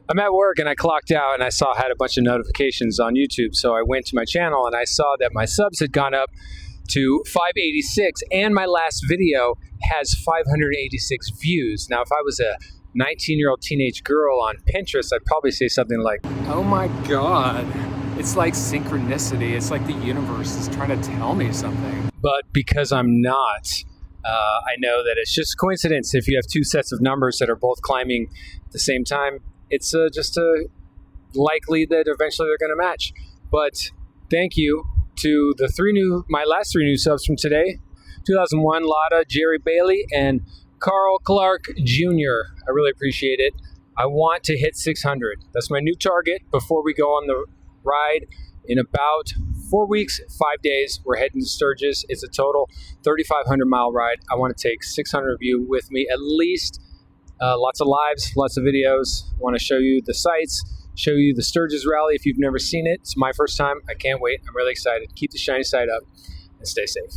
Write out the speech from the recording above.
I'm at work and I clocked out and I saw I had a bunch of notifications on YouTube. So I went to my channel and I saw that my subs had gone up to 586 and my last video has 586 views. Now, if I was a 19-year-old teenage girl on Pinterest, I'd probably say something like, oh my God, it's like synchronicity. It's like the universe is trying to tell me something. But because I'm not, I know that it's just coincidence. If you have two sets of numbers that are both climbing at the same time, it's just likely that eventually they're going to match. But thank you to my last three new subs from today: 2001 Lotta, Jerry Bailey, and Carl Clark Jr. I really appreciate it. I want to hit 600. That's my new target before we go on the ride in about 4 weeks, 5 days. We're heading to Sturgis. It's a total 3,500 mile ride. I want to take 600 of you with me at least. Lots of lives, lots of videos. I want to show you the sights, show you the Sturgis rally if you've never seen it. It's my first time. I can't wait. I'm really excited. Keep the shiny side up and stay safe.